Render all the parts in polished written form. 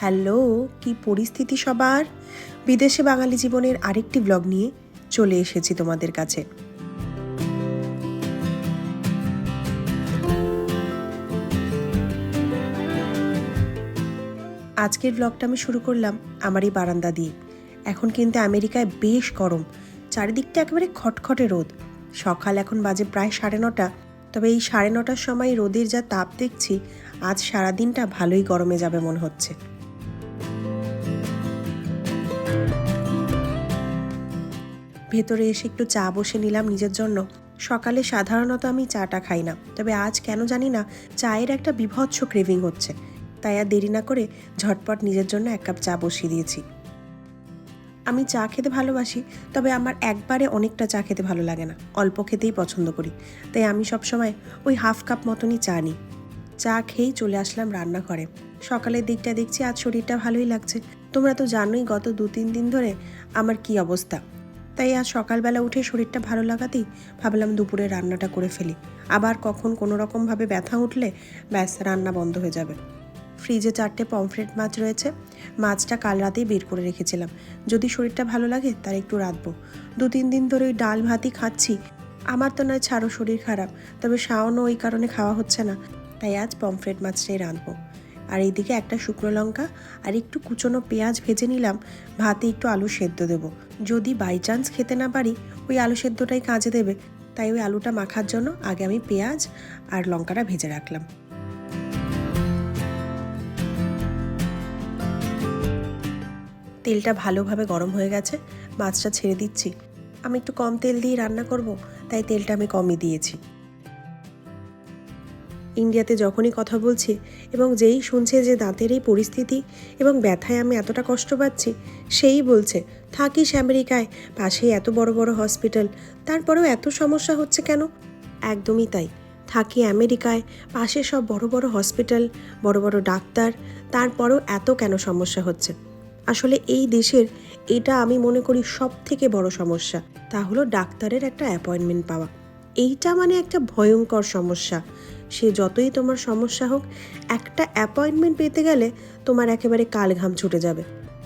Hello, কি পরিস্থিতি সবার? বিদেশে বাঙালি জীবনের আরেকটি ব্লগ নিয়ে চলে এসেছি তোমাদের কাছে। আজকের ব্লগটা আমি শুরু করলাম আমার এই বারান্দা দিয়ে। এখন কিন্তু আমেরিকায় বেশ গরম, চারিদিকটা একেবারে খটখটে রোদ। সকাল এখন বাজে প্রায় 9:30, তবে এই 9:30টার সময় রোদের যা তাপ দেখছি, আজ সারাদিনটা ভালোই গরমে যাবে মনে হচ্ছে। ভেতরে এসে একটু চা বসে নিলাম নিজের জন্য। সকালে সাধারণত আমি চাটা খাই না, তবে আজ কেন জানি না চায়ের একটা বীভৎস ক্রেভিং হচ্ছে, তাই আর দেরি না করে ঝটপট নিজের জন্য 1 কাপ চা বসিয়ে দিয়েছি। আমি চা খেতে ভালোবাসি, তবে আমার একবারে অনেকটা চা খেতে ভালো লাগে না, অল্প খেতেই পছন্দ করি। তাই আমি সবসময় ওই 1/2 কাপ মতনই চা নিই। চা খেয়েই চলে আসলাম রান্নাঘরে। সকালের দিকটা দেখছি আজ শরীরটা ভালোই লাগছে। তোমরা তো জানোই গত 2-3 দিন ধরে আমার কি অবস্থা, তাই আজ সকালবেলা উঠে শরীরটা ভালো লাগাতেই ভাবলাম দুপুরে রান্নাটা করে ফেলি। আবার কখন কোনো রকমভাবে ব্যথা উঠলে ব্যাস রান্না বন্ধ হয়ে যাবে। ফ্রিজে 4টে পমফ্রেট মাছ রয়েছে। মাছটা কাল রাতেই বের করে রেখেছিলাম, যদি শরীরটা ভালো লাগে তার একটু রাঁধবো। 2-3 দিন ধরে ওই ডাল ভাতই খাচ্ছি। আমার তো নয় ছাড়ো শরীর খারাপ, তবে শাওনও ওই কারণে খাওয়া হচ্ছে না, তাই আজ পমফ্রেট মাছটাই রাঁধবো। আর এইদিকে একটা শুকনো লঙ্কা আর একটু কুচনো পেঁয়াজ ভেজে নিলাম। ভাতে একটু আলু সেদ্ধ দেবো, যদি বাই চান্স খেতে না পারি ওই আলু সেদ্ধটাই কাজে দেবে। তাই ওই আলুটা মাখার জন্য আগে আমি পেঁয়াজ আর লঙ্কাটা ভেজে রাখলাম। তেলটা ভালোভাবে গরম হয়ে গেছে, মাছটা ছেড়ে দিচ্ছি। আমি একটু কম তেল দিয়ে রান্না করব, তাই তেলটা আমি কমই দিয়েছি। ইন্ডিয়াতে যখনই কথা বলছি এবং যেই শুনছে যে দাঁতের এই পরিস্থিতি এবং ব্যথায় আমি এতটা কষ্ট পাচ্ছি, সেই বলছে থাকিস আমেরিকায়, পাশেই এত বড় বড় হসপিটাল, তারপরেও এত সমস্যা হচ্ছে কেন? একদমই তাই, থাকি আমেরিকায়, পাশে সব বড় বড় হসপিটাল, বড় বড় ডাক্তার, তারপরেও এত কেন সমস্যা হচ্ছে? আসলে এই দেশের এটা আমি মনে করি সব থেকে বড় সমস্যা, তা হলো ডাক্তারের একটা অ্যাপয়েন্টমেন্ট পাওয়া। এইটা মানে একটা ভয়ঙ্কর সমস্যা। সে যতই তোমার সমস্যা হোক, একটা অ্যাপয়েন্টমেন্ট পেতে গেলে তোমার একেবারে কাল ঘাম ছুটে যাবে।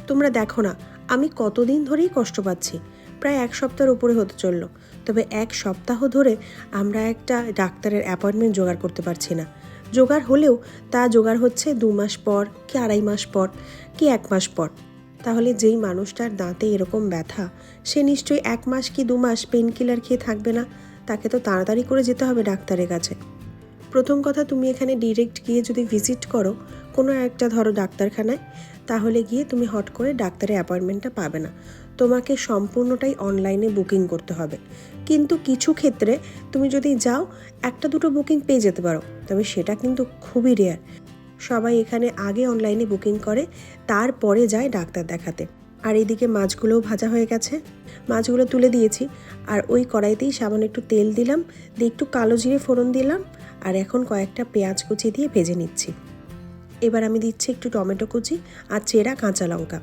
তোমরা দেখো না, আমি কতদিন ধরেই কষ্ট পাচ্ছি, প্রায় 1 সপ্তাহের উপরে হতে চললো, তবে 1 সপ্তাহ ধরে আমরা একটা ডাক্তারের অ্যাপয়েন্টমেন্ট জোগাড় করতে পারছি না। জোগাড় হলেও তা জোগাড় হচ্ছে 2 মাস পর, কি 2.5 মাস পর, কি 1 মাস পর। তাহলে যেই মানুষটার দাঁতে এরকম ব্যথা, সে নিশ্চয়ই 1 মাস কি 2 মাস পেন কিলার খেয়ে থাকবে না। তাকে তো তাড়াতাড়ি করে যেতে হবে ডাক্তারের কাছে। প্রথম কথা, তুমি এখানে ডিরেক্ট গিয়ে যদি ভিজিট করো কোনো একটা ধরো ডাক্তারখানায়, তাহলে গিয়ে তুমি হট করে ডাক্তারের অ্যাপয়েন্টমেন্টটা পাবে না, তোমাকে সম্পূর্ণটাই অনলাইনে বুকিং করতে হবে। কিন্তু কিছু ক্ষেত্রে তুমি যদি যাও 1-2টো বুকিং পেয়ে যেতে পারো, তবে সেটা কিন্তু খুবই রেয়ার। সবাই এখানে আগে অনলাইনে বুকিং করে, তারপরে যায় ডাক্তার দেখাতে। আর এইদিকে মাছগুলোও ভাজা হয়ে গেছে, মাছগুলো তুলে দিয়েছি। আর ওই কড়াইতেই সামান্য একটু তেল দিলাম, দিয়ে একটু কালো জিরে ফোড়ন দিলাম, আর এখন কয়েকটা পেঁয়াজ কুচি দিয়ে ভেজে নিচ্ছি। এবার আমি দিচ্ছি একটু টমেটো কুচি আর চেরা কাঁচা লঙ্কা।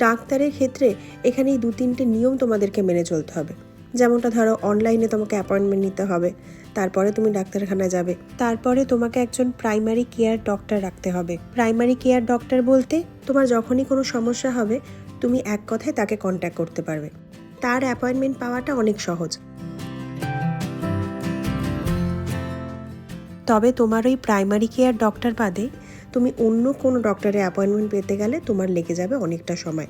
ডাক্তারের ক্ষেত্রে এখানে এই 2-3টে নিয়ম তোমাদেরকে মেনে চলতে হবে। যেমনটা ধরো, অনলাইনে তোমাকে অ্যাপয়েন্টমেন্ট নিতে হবে, তারপরে তুমি ডাক্তারখানায় যাবে, তারপরে তোমাকে একজন প্রাইমারি কেয়ার ডক্টর রাখতে হবে। প্রাইমারি কেয়ার ডক্টর বলতে তোমার যখনই কোনো সমস্যা হবে, তুমি এক কথায় তাকে কন্ট্যাক্ট করতে পারবে। তার অ্যাপয়েন্টমেন্ট পাওয়াটা অনেক সহজ। তবে তোমার ওই প্রাইমারি কেয়ার ডক্টর বাদে তুমি অন্য কোনো ডক্টরের অ্যাপয়েন্টমেন্ট পেতে গেলে তোমার লেগে যাবে অনেকটা সময়।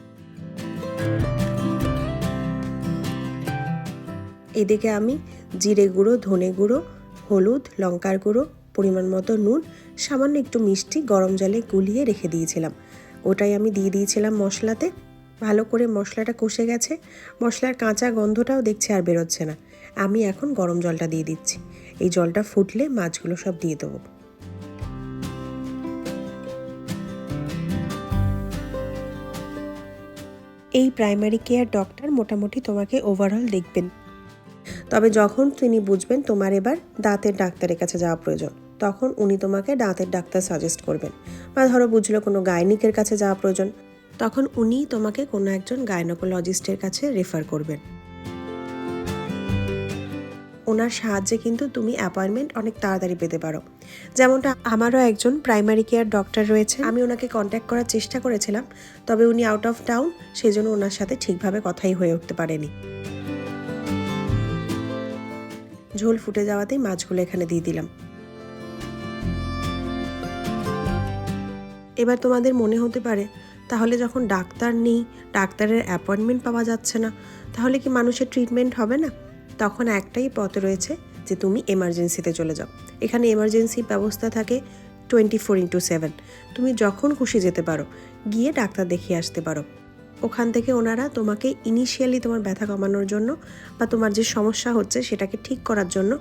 এদিকে আমি জিরে গুঁড়ো, ধনে গুঁড়ো, হলুদ, লঙ্কার গুঁড়ো, পরিমাণ মতো নুন, সামান্য একটু মিষ্টি গরম জলে গুলিয়ে রেখে দিয়েছিলাম, ওটাই আমি দিয়ে দিয়েছিলাম মশলাতে। ভালো করে মশলাটা কষে গেছে, মশলার কাঁচা গন্ধটাও দেখছি আর বেরোচ্ছে না। আমি এখন গরম জলটা দিয়ে দিচ্ছি। এই জলটা ফুটলে মাছগুলো সব দিয়ে দেবো। এই প্রাইমারি কেয়ার ডক্টর মোটামুটি তোমাকে ওভারঅল দেখবেন, তবে যখন তিনি বুঝবেন তোমার এবার দাঁতের ডাক্তারের কাছে যাওয়া প্রয়োজন, তখন উনি তোমাকে দাঁতের ডাক্তার সাজেস্ট করবেন। বা ধরো বুঝলো কোনো গাইনিকের কাছে যাওয়া প্রয়োজন, তখন উনি তোমাকে কোনো একজন গাইনোকোলজিস্টের কাছে রেফার করবেন। ওনার সাহায্যে কিন্তু তুমি অ্যাপয়েন্টমেন্ট অনেক তাড়াতাড়ি পেতে পারো। যেমনটা আমারও একজন প্রাইমারি কেয়ার ডক্টর রয়েছে, আমি ওনাকে কন্ট্যাক্ট করার চেষ্টা করেছিলাম, তবে উনি আউট অফ টাউন, সেই জন্য ওনার সাথে ঠিকভাবে কথাই হয়ে উঠতে পারেনি। ঝোল ফুটে যাওয়াতেই মাছগুলো এখানে দিয়ে দিলাম। এবার তোমাদের মনে হতে পারে, তাহলে যখন ডাক্তার নেই, ডাক্তারের অ্যাপয়েন্টমেন্ট পাওয়া যাচ্ছে না, তাহলে কি মানুষের ট্রিটমেন্ট হবে না? তখন একটাই পথ রয়েছে যে তুমি এমার্জেন্সিতে চলে যাও। এখানে এমার্জেন্সি ব্যবস্থা থাকে 24/7। তুমি যখন খুশি যেতে পারো, গিয়ে ডাক্তার দেখিয়ে আসতে পারো। ওখান থেকে ওনারা তোমাকে ইনিশিয়ালি তোমার ব্যথা কমানোর জন্য বা তোমার যে সমস্যা হচ্ছে সেটাকে ঠিক করার জন্য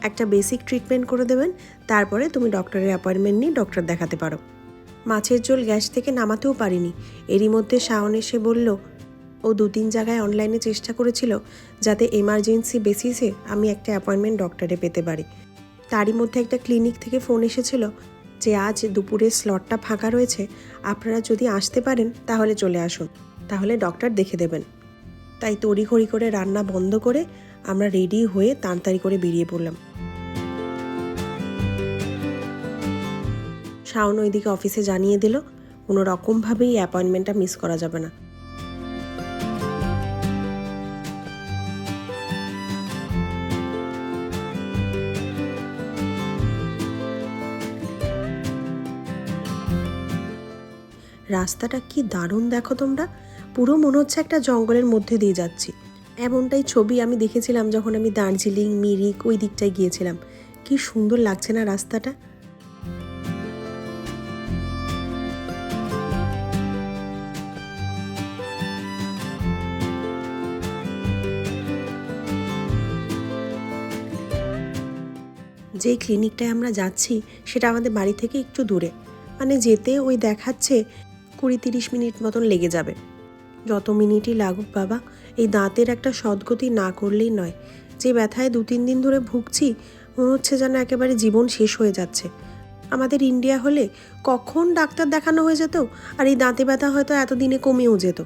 একটা বেসিক ট্রিটমেন্ট করে দেবেন। তারপরে তুমি ডক্টরের অ্যাপয়েন্টমেন্ট নিয়ে ডক্টর দেখাতে পারো। মাছের ঝোল গ্যাস থেকে নামাতেও পারিনি, এরই মধ্যে শাওন এসে বলল ও 2-3 জায়গায় অনলাইনে চেষ্টা করেছিল যাতে এমার্জেন্সি বেসিসে আমি একটা অ্যাপয়েন্টমেন্ট ডক্টরে পেতে পারি। তারই মধ্যে একটা ক্লিনিক থেকে ফোন এসেছিল যে আজ দুপুরের স্লটটা ফাঁকা রয়েছে, আপনারা যদি আসতে পারেন তাহলে চলে আসুন, তাহলে ডক্টর দেখে দেবেন। তাই তড়িঘড়ি করে রান্না বন্ধ করে আমরা রেডি হয়ে তাড়াতাড়ি করে বেরিয়ে পড়লাম। শাওন ওইদিকে অফিসে জানিয়ে দিল কোনো রকমভাবেই অ্যাপয়েন্টমেন্টটা মিস করা যাবে না। রাস্তাটা কি দারুণ দেখো তোমরা, পুরো মনে হচ্ছে একটা জঙ্গলের মধ্যে দিয়ে যাচ্ছি। এমনটাই ছবি আমি দেখেছিলাম যখন আমি দার্জিলিং, মিরিক ওই দিকটায় গিয়েছিলাম। কি সুন্দর লাগছে না রাস্তাটা। যেই ক্লিনিকটায় আমরা যাচ্ছি সেটা আমাদের বাড়ি থেকে একটু দূরে, মানে যেতে ওই দেখাচ্ছে 20-30 মিনিট মতন লেগে যাবে। যত মিনিটই লাগুক বাবা, এই দাঁতের একটা সদ্গতি না করলেই নয়। যে ব্যথায় 2-3 দিন ধরে ভুগছি, মনে হচ্ছে যেন একেবারে জীবন শেষ হয়ে যাচ্ছে। আমাদের ইন্ডিয়া হলে কখন ডাক্তার দেখানো হয়ে যেত, আর এই দাঁতে ব্যথা হয়তো এতদিনে কমেও যেত।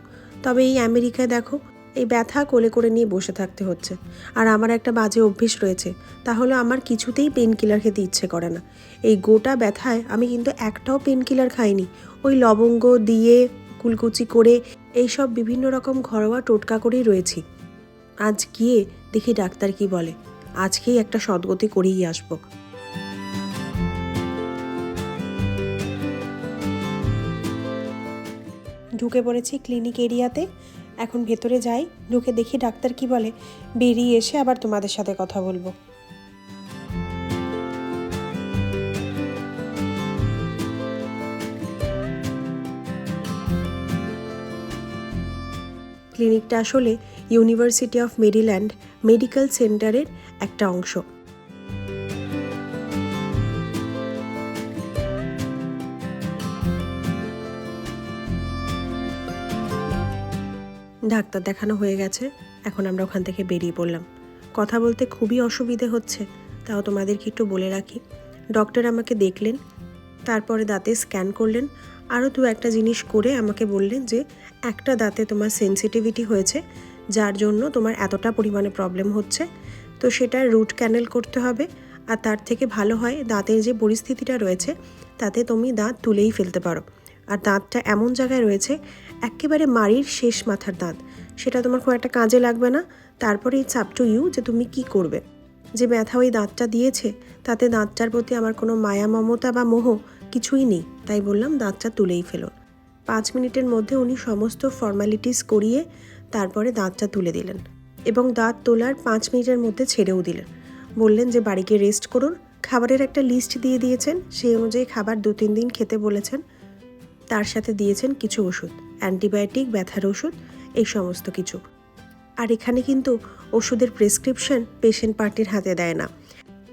তবে এই আমেরিকায় দেখো, এই ব্যথা কোলে করে নিয়ে বসে থাকতে হচ্ছে। আর আমার একটা বাজে অভ্যেস রয়েছে, তাহলে আমার কিছুতেই পেন কিলার খেতে ইচ্ছে করে না। এই গোটা ব্যথায় আমি কিন্তু একটাও পেন কিলার খাইনি। ওই লবঙ্গ দিয়ে কুলকুচি করে এইসব বিভিন্ন রকম ঘরোয়া টোটকা করেই রয়েছি। আজ গিয়ে দেখি ডাক্তার কি বলে, আজকেই একটা সদ্গতি করেই আসবো। ঢুকে পড়েছি ক্লিনিক এরিয়াতে, এখন ভেতরে যাই, ঢুকে দেখি ডাক্তার কি বলে, বেরিয়ে এসে আবার তোমাদের সাথে কথা বলবো। ক্লিনিকটা আসলে ইউনিভার্সিটি অফ মেরিল্যান্ড মেডিকেল সেন্টারের একটা অংশ। ডাক্তার দেখানো হয়ে গেছে, এখন আমরা ওখান থেকে বেরিয়ে পড়লাম। কথা বলতে খুবই অসুবিধে হচ্ছে, তাও তোমাদেরকে একটু বলে রাখি। ডক্টর আমাকে দেখলেন, তারপরে দাঁতে স্ক্যান করলেন, আরও 2-1টা জিনিস করে আমাকে বললেন যে একটা দাঁতে তোমার সেনসিটিভিটি হয়েছে, যার জন্য তোমার এতটা পরিমাণে প্রবলেম হচ্ছে, তো সেটার রুট ক্যানেল করতে হবে। আর তার থেকে ভালো হয় দাঁতের যে পরিস্থিতিটা রয়েছে তাতে তুমি দাঁত তুলেই ফেলতে পারো। আর দাঁতটা এমন জায়গায় রয়েছে, একেবারে মাড়ির শেষ মাথার দাঁত, সেটা তোমার খুব একটা কাজে লাগবে না। তারপরে ইটস আপ টু ইউ যে তুমি কি করবে। যে ব্যথা ওই দাঁতটা দিয়েছে তাতে দাঁতটার প্রতি আমার কোনো মায়া মমতা বা মোহ কিছুই নেই, তাই বললাম দাঁতটা তুলেই ফেলুন। 5 মিনিটের মধ্যে উনি সমস্ত ফর্মালিটিস করিয়ে তারপরে দাঁতটা তুলে দিলেন এবং দাঁত তোলার 5 মিনিটের মধ্যে ছেড়েও দিলেন। বললেন যে বাড়িকে রেস্ট করুন, খাবারের একটা লিস্ট দিয়ে দিয়েছেন, সেই অনুযায়ী খাবার 2-3 দিন খেতে বলেছেন। তার সাথে দিয়েছেন কিছু ওষুধ, অ্যান্টিবায়োটিক, ব্যথার ওষুধ, এই সমস্ত কিছু। আর এখানে কিন্তু ওষুধের প্রেসক্রিপশন পেশেন্ট পার্টির হাতে দেয় না।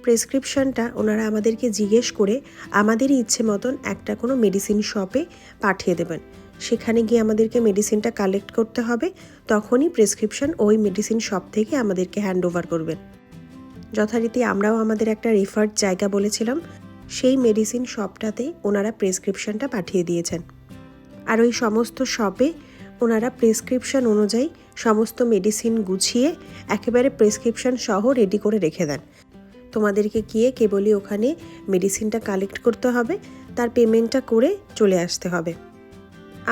প্রেসক্রিপশনটা ওনারা আমাদেরকে জিজ্ঞেস করে আমাদেরই ইচ্ছে মতন একটা কোনো মেডিসিন শপে পাঠিয়ে দেবেন। সেখানে গিয়ে আমাদেরকে মেডিসিনটা কালেক্ট করতে হবে, তখনই প্রেসক্রিপশন ওই মেডিসিন শপ থেকে আমাদেরকে হ্যান্ড ওভার করবেন। যথারীতি আমরাও আমাদের একটা রেফার্ড জায়গা বলেছিলাম, সেই মেডিসিন শপটাতে ওনারা প্রেসক্রিপশনটা পাঠিয়ে দিয়েছেন। আর ওই সমস্ত শপে ওনারা প্রেসক্রিপশন অনুযায়ী সমস্ত মেডিসিন গুছিয়ে একেবারে প্রেসক্রিপশন সহ রেডি করে রেখে দেন। তোমাদেরকে গিয়ে কেবলই ওখানে মেডিসিনটা কালেক্ট করতে হবে, তার পেমেন্টটা করে চলে আসতে হবে।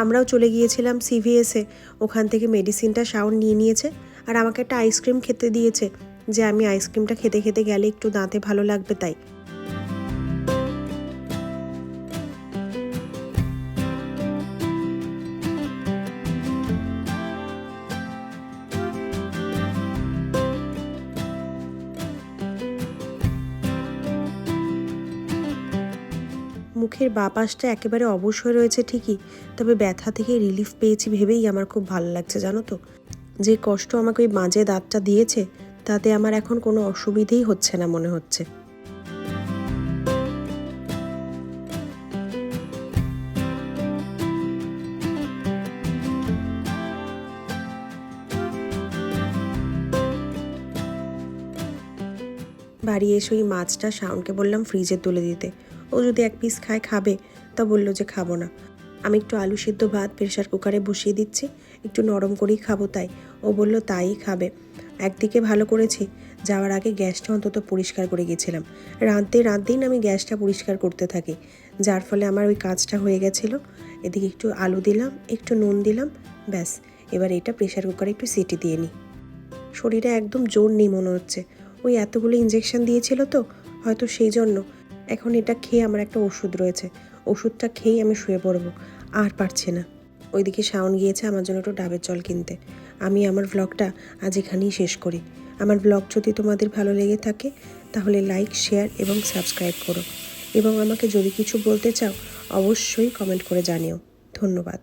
আমরাও চলে গিয়েছিলাম CVS-এ, ওখান থেকে মেডিসিনটা শাওন নিয়ে নিয়েছে আর আমাকে একটা আইসক্রিম খেতে দিয়েছে, যে আমি আইসক্রিমটা খেতে খেতে গেলে একটু দাঁতে ভালো লাগবে তাই। মুখের বাঁ পাশটা একেবারে অবশ হয়ে রয়েছে ঠিকই, তবে ব্যথা থেকে রিলিফ পেয়েছি ভেবেই আমার খুব ভালো লাগছে জানো তো। যে কষ্ট আমাকে ওই মাঝে দাঁতটা দিয়েছে তাতে আমার এখন কোনো অসুবিধেই হচ্ছে না মনে হচ্ছে। বাড়ি এসে ওই মাছটা শাওনকে বললাম ফ্রিজে তুলে দিতে, ও যদি এক পিস খায় খাবে, তা বললো যে খাবো না। আমি একটু আলু সিদ্ধ ভাত প্রেশার কুকারে বসিয়ে দিচ্ছি, একটু নরম করেই খাবো তাই। ও বলল তাই খাবে। একদিকে ভালো করেছি, যাওয়ার আগে গ্যাসটা অন্তত পরিষ্কার করে গেছিলাম। রাঁধতেই আমি গ্যাসটা পরিষ্কার করতে থাকি, যার ফলে আমার ওই কাজটা হয়ে গেছিলো। এদিকে একটু আলু দিলাম, একটু নুন দিলাম, ব্যাস। এবার এটা প্রেশার কুকারে একটু সিটি দিয়ে নিই। শরীরে একদম জোর নেই মনে হচ্ছে, ওই এতগুলো ইঞ্জেকশন দিয়েছিল তো হয়তো সেই জন্য। এখন এটা খেয়ে আমার একটা ওষুধ রয়েছে, ওষুধটা খেয়েই আমি শুয়ে পড়বো, আর পারছি না। ওইদিকে শাওন গিয়েছে আমার জন্য একটু ডাবের জল কিনতে। আমি আমার ব্লগটা আজ এখানেই শেষ করি। আমার ব্লগ যদি তোমাদের ভালো লেগে থাকে তাহলে লাইক, শেয়ার এবং সাবস্ক্রাইব করো, এবং আমাকে যদি কিছু বলতে চাও অবশ্যই কমেন্ট করে জানিও। ধন্যবাদ।